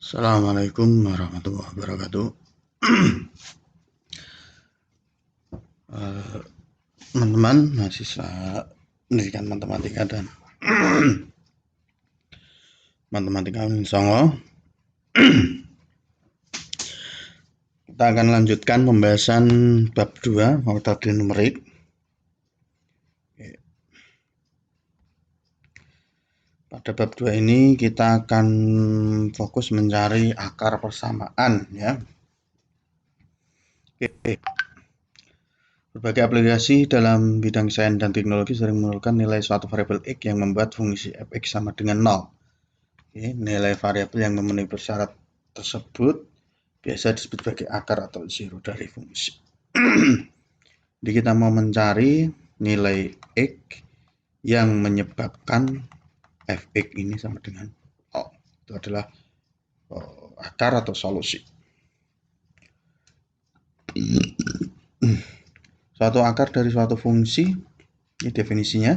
Assalamualaikum warahmatullahi wabarakatuh. Teman-teman mahasiswa pendidikan matematika dan matematika Unin Songo, kita akan lanjutkan pembahasan bab 2 metode numerik. Pada bab 2 ini kita akan fokus mencari akar persamaan ya. Berbagai aplikasi dalam bidang sains dan teknologi sering memerlukan nilai suatu variabel x yang membuat fungsi f(x) sama dengan 0. Nilai variabel yang memenuhi persyarat tersebut biasa disebut sebagai akar atau zero dari fungsi. Jadi kita mau mencari nilai x yang menyebabkan f(x) ini sama dengan 0. Itu adalah akar atau solusi. Suatu akar dari suatu fungsi, ini definisinya.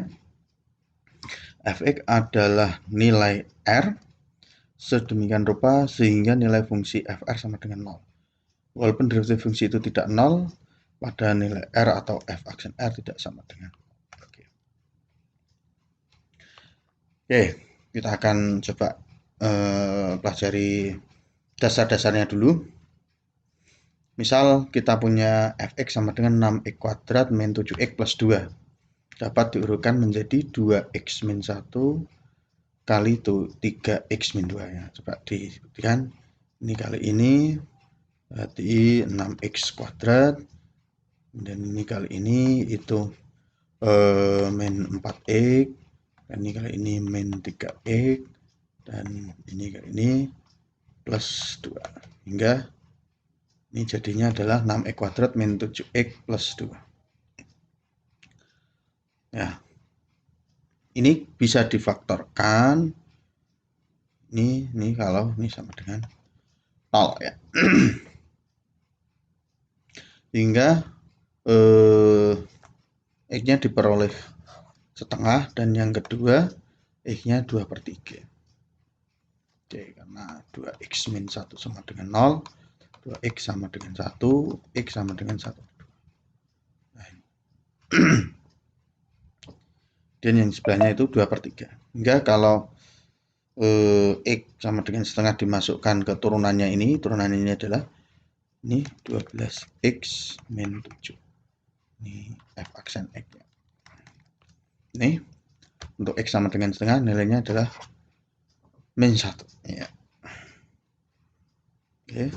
F(x) adalah nilai R sedemikian rupa sehingga nilai fungsi fr sama dengan 0. Walaupun derivatif fungsi itu tidak 0, pada nilai R atau f aksen R tidak sama dengan 0. Oke, kita akan coba pelajari dasar-dasarnya dulu. Misal kita punya fx sama dengan 6x kuadrat min 7x plus 2. Dapat diurutkan menjadi 2x min 1 kali itu 3x min 2 ya. Coba dibuktikan. Ini kali ini berarti 6x kuadrat. Dan ini kali ini itu min 4x. Dan ini kali ini min 3x. Dan ini kali ini plus 2. Hingga ini jadinya adalah 6x kuadrat min 7x plus 2. Ya, ini bisa difaktorkan. Ini kalau ini sama dengan 0 ya. Hingga x-nya diperoleh setengah dan yang kedua x-nya 2/3. Oke, karena 2x min 1 sama dengan 0, 2x sama dengan 1, x sama dengan 1. Nah, dan yang sebelahnya itu 2/3. Hingga kalau x sama dengan setengah dimasukkan ke turunannya ini adalah ini 12x min 7. Ini f aksen x. Ini untuk x sama dengan setengah nilainya adalah min 1 ya. Oke.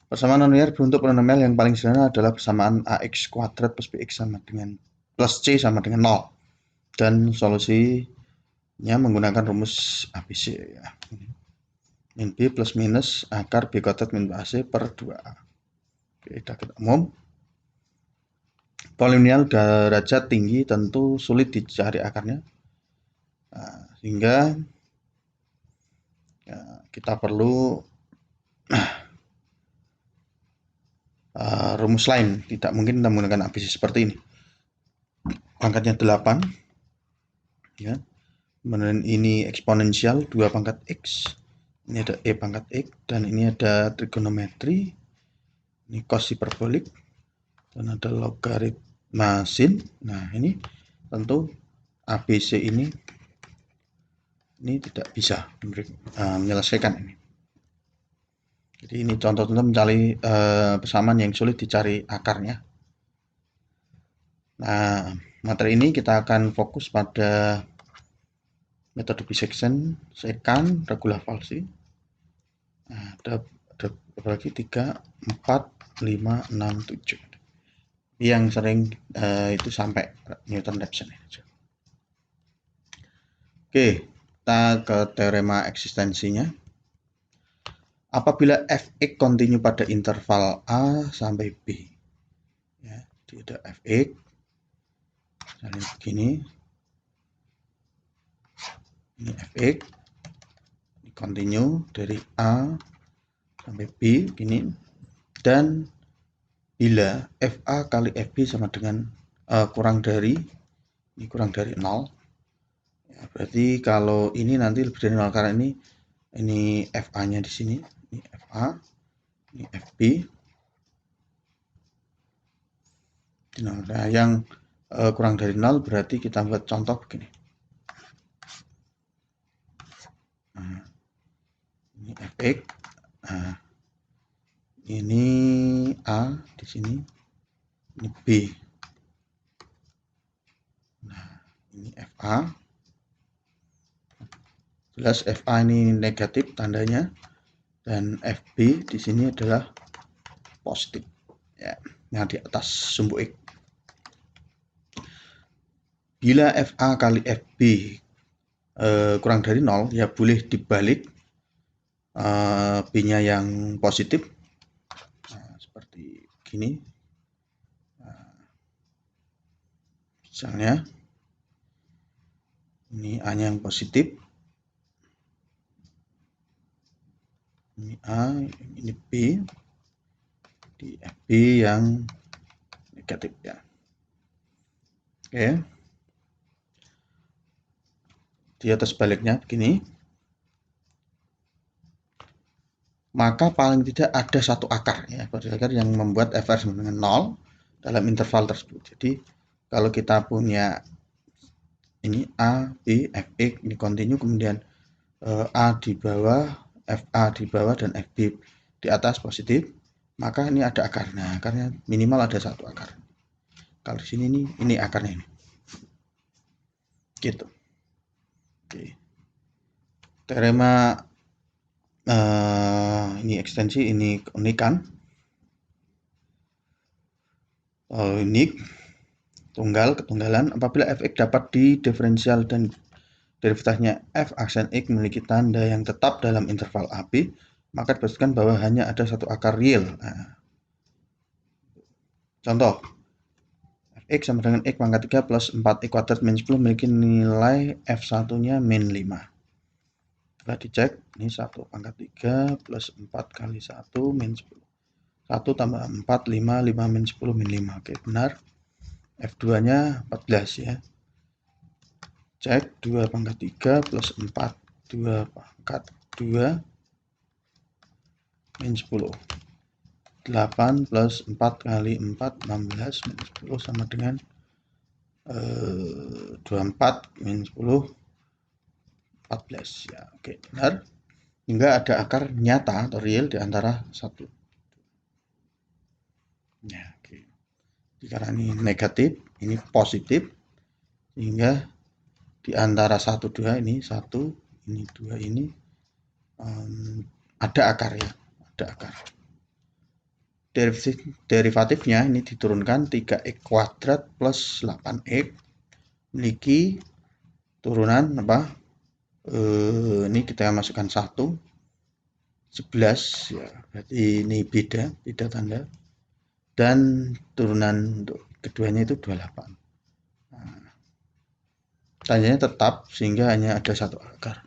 Persamaan non linear berbentuk polinomial yang paling sederhana adalah persamaan ax kuadrat plus bx sama dengan plus c sama dengan 0. Dan solusinya menggunakan rumus ABC ya. Min b plus minus akar b kuadrat min ac per 2a. Oke, dapat umum. Polinomial derajat tinggi tentu sulit dicari akarnya. Nah, sehingga ya, kita perlu rumus lain. Tidak mungkin kita menggunakan ABC seperti ini. Pangkatnya 8 ya. Kemudian ini eksponensial 2 pangkat x. Ini ada e pangkat x dan ini ada trigonometri. Ini cos hiperbolik dan ada logaritma sin. Nah, ini tentu ABC ini tidak bisa menyelesaikan ini. Jadi ini contoh-contoh mencari persamaan yang sulit dicari akarnya. Nah, materi ini kita akan fokus pada metode bisection, secant, regula falsi. Nah, ada berarti 3, 4, 5, 6, 7. Yang sering itu sampai Newton-Raphson. Oke, kita ke teorema eksistensinya. Apabila fx kontinu pada interval a sampai b, ya, jadi ada fx, misalnya begini, ini fx, ini kontinu dari a sampai b, begini, dan bila fa kali fb sama dengan kurang dari 0, ya, berarti kalau ini nanti lebih dari 0 karena ini Ini FA-nya di sini, ini FA, ini FB. Nah, yang kurang dari 0 berarti kita buat contoh begini. Nah, ini FX. Nah, ini A di sini, ini B. Nah, ini FA. Jelas FA ini negatif tandanya, dan FB di sini adalah positif. Ya, yang di atas sumbu X. Bila FA kali FB kurang dari 0, ya boleh dibalik B-nya yang positif. Nah, seperti gini. Misalnya ini A-nya yang positif, ini A, ini B, di FB yang negatif ya. Oke. Di atas baliknya begini. Maka paling tidak ada satu akar ya, akar yang membuat FR sama dengan 0 dalam interval tersebut. Jadi kalau kita punya ini A, B, Fx ini kontinu, kemudian A di bawah, FA di bawah, dan FB di atas positif, maka ini ada akar. Nah, akarnya minimal ada satu akar. Kalau di sini ini akarnya ini. Gitu. Oke. Teorema ini ekstensi, ini keunikan. Unik, tunggal, ketunggalan. Apabila fx dapat didiferensial dan derivatifnya f aksen x memiliki tanda yang tetap dalam interval AB, maka dipastikan bahwa hanya ada satu akar real. Nah, contoh, fx sama dengan x pangkat 3 plus 4x kuadrat min 10 memiliki nilai f1-nya min 5. Setelah dicek, ini 1 pangkat 3 plus 4 kali 1 min 10. 1 tambah 4, 5, 5 min 10 min 5. Oke, benar. F2-nya 14 ya. Cek 2 pangkat 3 plus 4, 2 pangkat 2 min 10. 8 plus 4 kali 4, 16 min 10 sama dengan 24 min 10, 14 ya. Oke, benar. Hingga ada akar nyata atau real di antara satu. Ya, oke. Karena ini negatif, ini positif, sehingga di antara 1, 2 ini 1, ini 2 ini ada akar ya, ada akar. Derivatifnya ini diturunkan 3x kuadrat plus 8x memiliki turunan apa? Ini kita masukkan 1, 11 ya, berarti ini beda tanda, dan turunan untuk keduanya itu 28. Nah, tandanya tetap sehingga hanya ada satu akar.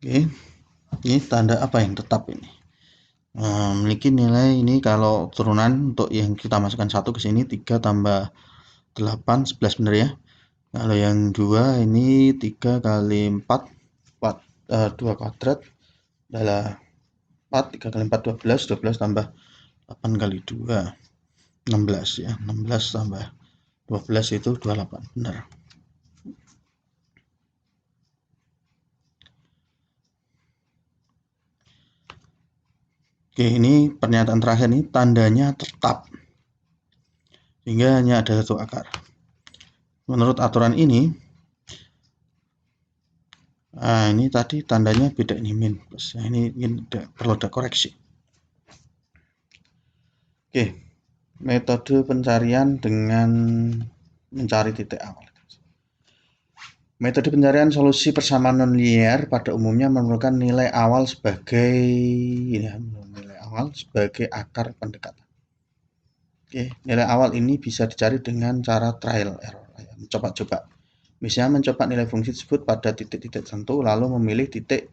Oke, ini tanda apa yang tetap ini? Memiliki nilai ini kalau turunan untuk yang kita masukkan 1 ke sini 3 tambah 8, 11 benar ya. Kalau yang 2 ini 3 kali 4, 2 kuadrat adalah 4, 3 kali 4, 12, 12 tambah 8 kali 2, 16 ya. 16 tambah 12 itu 28, benar. Oke, ini pernyataan terakhir nih, tandanya tetap sehingga hanya ada satu akar. Menurut aturan ini, ini tadi tandanya beda, ini min plus. Nah, ini perlu ada koreksi. Oke, metode pencarian dengan mencari titik awal. Metode pencarian solusi persamaan nonlinear pada umumnya memerlukan nilai awal sebagai akar pendekatan. Oke, nilai awal ini bisa dicari dengan cara trial error, mencoba-coba. Misalnya mencoba nilai fungsi tersebut pada titik-titik tertentu, lalu memilih titik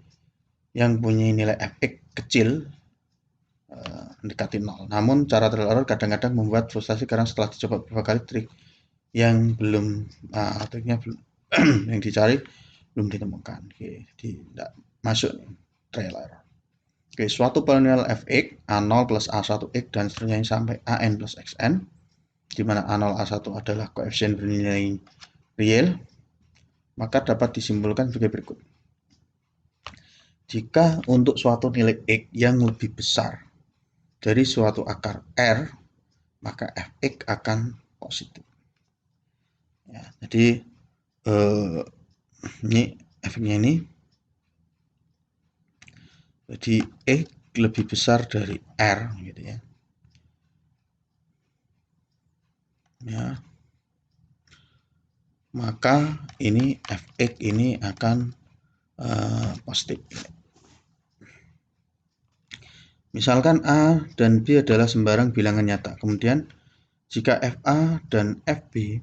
yang punya nilai fx kecil mendekati 0. Namun cara trial error kadang-kadang membuat frustasi karena setelah dicoba beberapa kali trik yang belum triknya belum yang dicari belum ditemukan. Oke, jadi tidak masuk trial error. Oke, suatu polinomial fx a0 plus a1x dan seterusnya sampai an plus xn, di mana a0 a1 adalah koefisien bernilai real, maka dapat disimpulkan sebagai berikut. Jika untuk suatu nilai x yang lebih besar dari suatu akar r, maka fx akan positif. Ya, jadi ini efeknya ini, jadi x lebih besar dari r, gitu ya. Ya, maka ini fx ini akan positif. Misalkan a dan b adalah sembarang bilangan nyata. Kemudian jika fa dan fb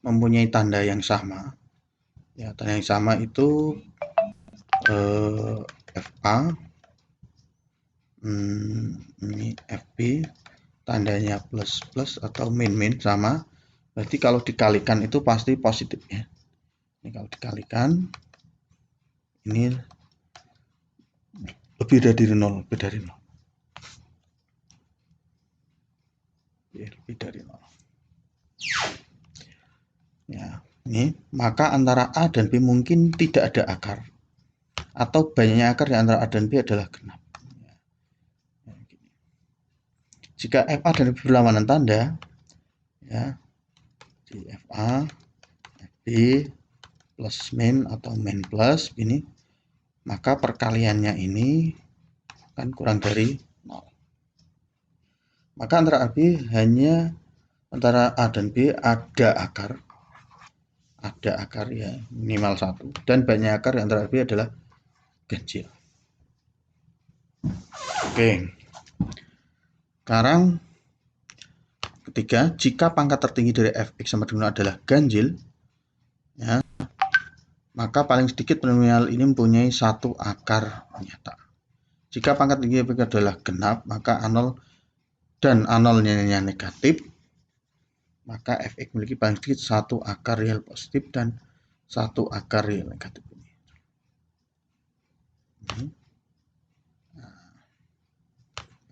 mempunyai tanda yang sama, ya tanda yang sama itu fa ini fb tandanya plus plus atau min min sama, berarti kalau dikalikan itu pasti positif ya. Ini kalau dikalikan ini lebih dari 0, lebih dari 0. Lebih dari 0. Ya, ini maka antara A dan B mungkin tidak ada akar, atau banyaknya akar di antara A dan B adalah genap. Jika FA dan B berlawanan tanda, ya, di FA, FB plus min atau min plus ini, maka perkaliannya ini kan kurang dari 0. Maka antara A B hanya antara A dan B ada akar ya minimal 1, dan banyak akar yang antara B adalah ganjil. Oke, sekarang ketiga, jika pangkat tertinggi dari fx sama dengan adalah ganjil, ya, maka paling sedikit polinomial ini mempunyai satu akar nyata. Jika pangkat tinggi fx adalah genap, maka A0 dan A0-nya negatif, maka fx memiliki paling sedikit satu akar real positif dan satu akar real negatif.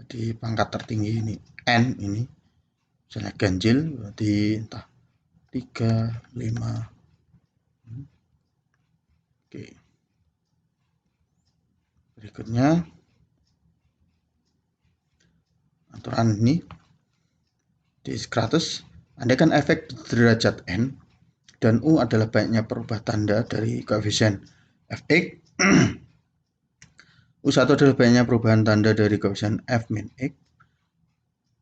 Jadi pangkat tertinggi ini n ini misalnya ganjil, berarti entah 3, 5. Oke. Berikutnya aturan ini di Socrates, andaikan efek derajat n dan u adalah banyaknya perubah tanda dari koefisien fx, u1 adalah banyaknya perubahan tanda dari koefisien f min x,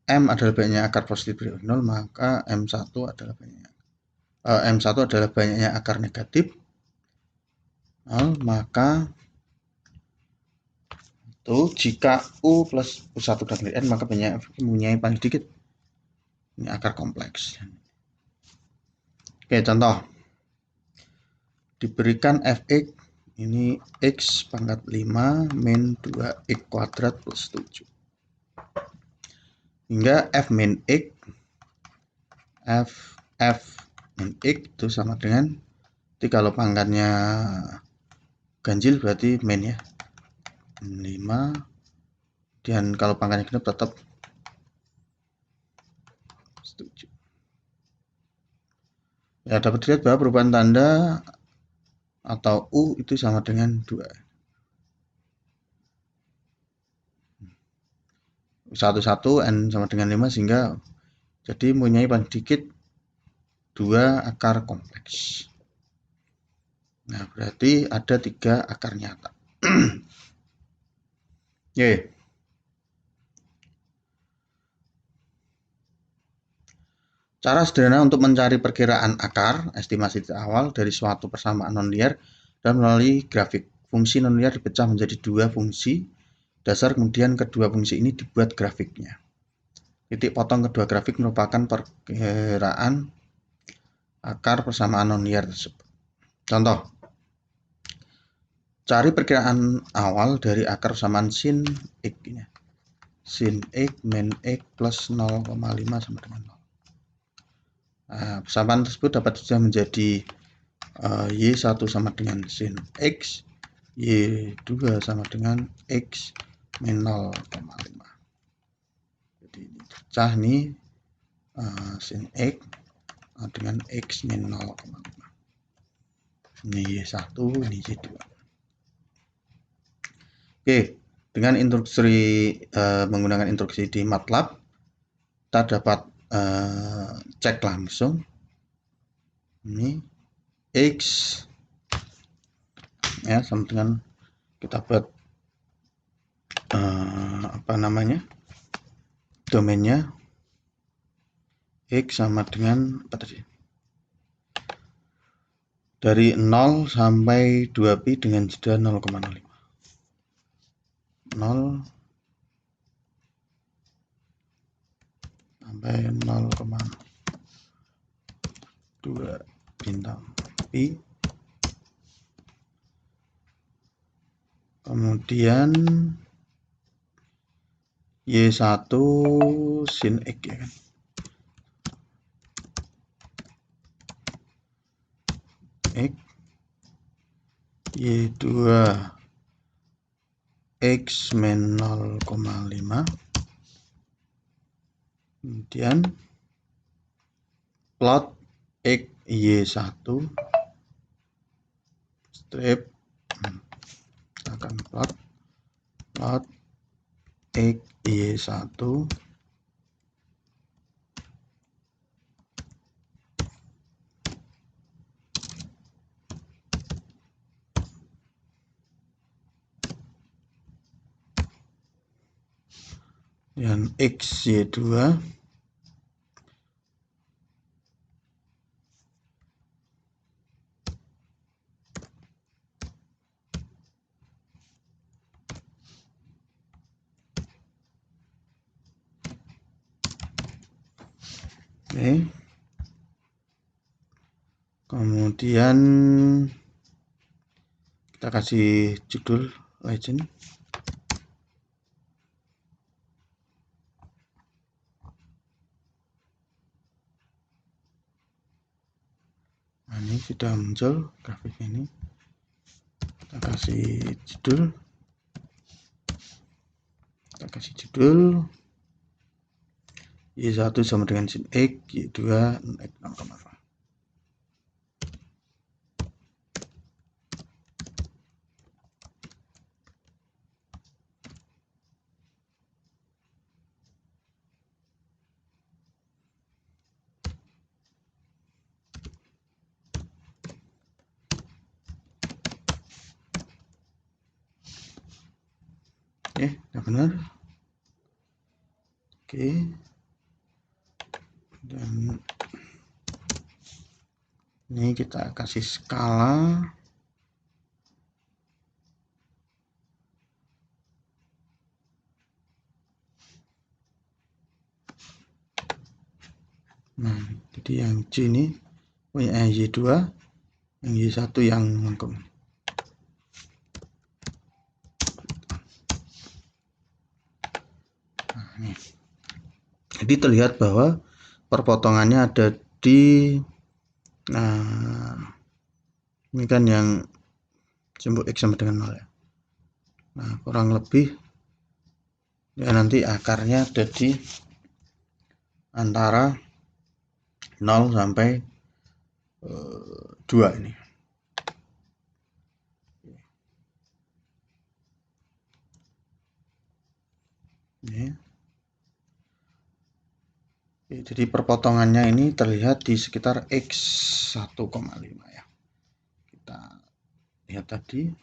m adalah banyaknya akar positif dari 0, maka m1 adalah banyaknya akar negatif 0, maka itu jika u plus u1 dan n, maka banyak mempunyai paling sedikit ini akar kompleks. Oke, contoh. Diberikan fx ini x pangkat 5 min 2x kuadrat plus 7. Hingga f min x min x itu sama dengan, jadi kalau pangkatnya ganjil berarti min ya 5, dan kalau pangkatnya genap tetap 7. Ya, dapat dilihat bahwa perubahan tanda atau u itu sama dengan 2. 1 n sama dengan 5, sehingga jadi mempunyai paling sedikit 2 akar kompleks. Nah, berarti ada 3 akar nyata. Oke. Cara sederhana untuk mencari perkiraan akar, estimasi awal dari suatu persamaan nonlinear dan melalui grafik. Fungsi nonlinear dipecah menjadi 2 fungsi dasar, kemudian kedua fungsi ini dibuat grafiknya. Titik potong kedua grafik merupakan perkiraan akar persamaan nonlinear tersebut. Contoh, Cari perkiraan awal dari akar persamaan sin X ini. Sin X min X plus 0,5 sama dengan 0. Nah, persamaan tersebut dapat sudah menjadi Y1 sama dengan sin X, Y2 sama dengan X min 0,5. Jadi ini pecah nih, sin X dengan X min 0,5. Ini Y1, ini Y2. Oke, dengan instruksi menggunakan instruksi di MATLAB, kita dapat cek langsung ini X ya sama dengan kita buat apa namanya domainnya X sama dengan apa tadi, dari 0 sampai 2pi dengan jeda 0,05. 0 sampai 0,2 bintang pi, kemudian Y1 sin X ya kan, X, Y2 X min 0,5, kemudian plot X Y1 strip, kita akan plot X Y1 dan X Y2 oke. Kemudian kita kasih judul legend. Nah, ini sudah muncul grafik ini. Kita kasih judul Y1 sama dengan sin X, Y2 X 0,5. Oke, sudah benar. Oke. Dan ini kita kasih skala. Nah, jadi yang C ini punya Y2, yang Y1 yang lengkung. Nah, ini. Jadi terlihat bahwa perpotongannya ada di, nah ini kan yang simbol X sama dengan 0 ya. Nah, kurang lebih ya nanti akarnya ada di antara 0 sampai 2 ini. Ini. Jadi perpotongannya ini terlihat di sekitar X 1,5 ya. Kita lihat tadi.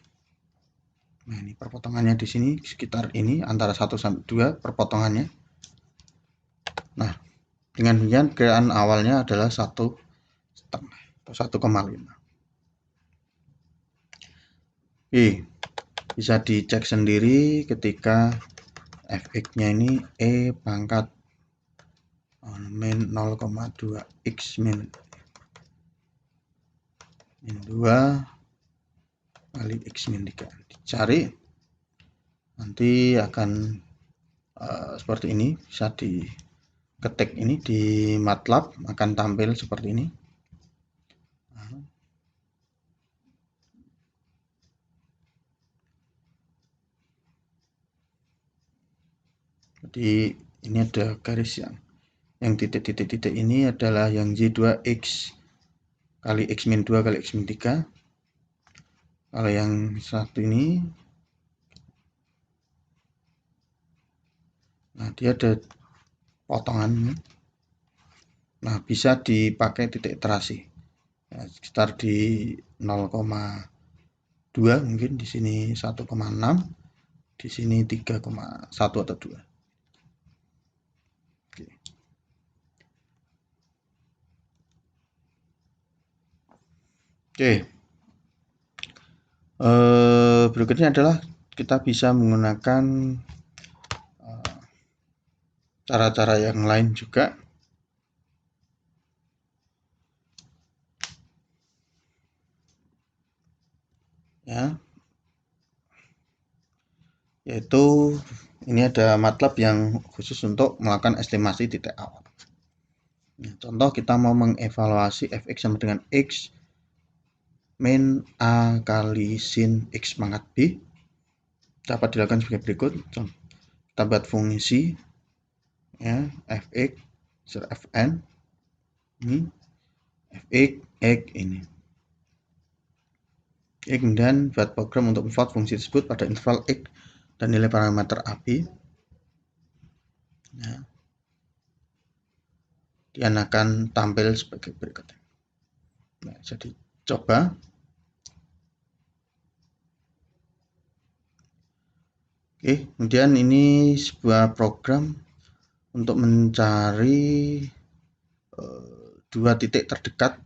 Nah, ini perpotongannya di sini sekitar ini antara 1 sampai 2 perpotongannya. Nah, dengan demikian perkiraan awalnya adalah 1,5 atau 1,5. Oke, bisa dicek sendiri ketika fx-nya ini E pangkat min 0,2 X min 2 kali X-3 dicari, nanti akan seperti ini. Bisa diketik ini di MATLAB, akan tampil seperti ini. Jadi ini ada garis yang titik-titik ini adalah yang Y2X kali X-2 kali X-3. Kalau yang satu ini, nah dia ada potongan. Nah, bisa dipakai titik terasi. Ya, sekitar di 0,2, mungkin di sini 1,6, di sini 3,1 atau 2. Oke. Oke. Berikutnya adalah kita bisa menggunakan cara-cara yang lain juga. Ya. Yaitu ini ada MATLAB yang khusus untuk melakukan estimasi titik awal. Nah, contoh kita mau mengevaluasi fx sama dengan x min a kali sin x pangkat b, dapat dilakukan sebagai berikut. Kita buat fungsi ya, fx fn ini fx x ini. Oke, kemudian buat program untuk memplot fungsi tersebut pada interval x dan nilai parameter AB. Ya. Dia akan tampil sebagai berikut. Nah, jadi coba. Oke, kemudian ini sebuah program untuk mencari dua titik terdekat.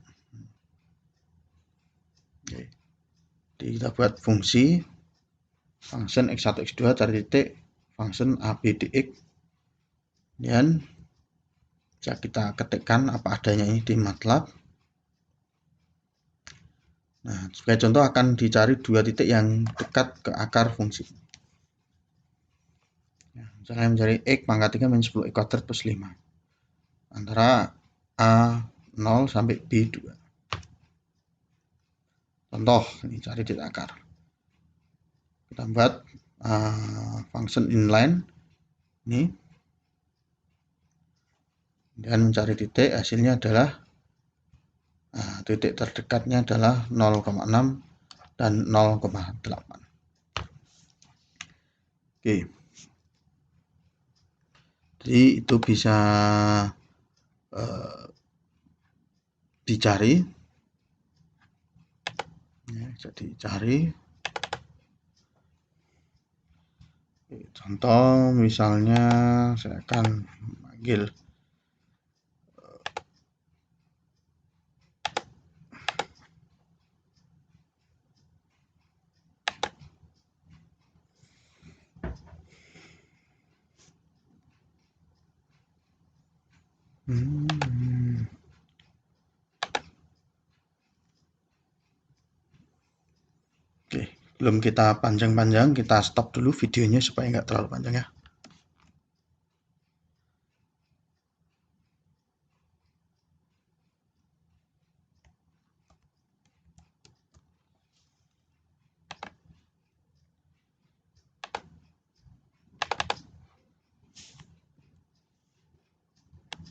Oke. Jadi kita buat fungsi function x1 x2 cari titik function a b dx, dan bisa kita ketikkan apa adanya ini di MATLAB. Nah, sebagai contoh akan dicari dua titik yang dekat ke akar fungsi. Nah, misalnya mencari x pangkat 3 min 10 x kuadrat plus 5 antara A0 sampai B2. Contoh, ini cari titik akar. Kita buat function inline ini, dan mencari titik, hasilnya adalah titik terdekatnya adalah 0,6 dan 0,8. Oke. Jadi itu bisa dicari. Ya, bisa dicari. Contoh misalnya saya akan panggil Oke, belum kita panjang-panjang, kita stop dulu videonya supaya nggak terlalu panjang ya.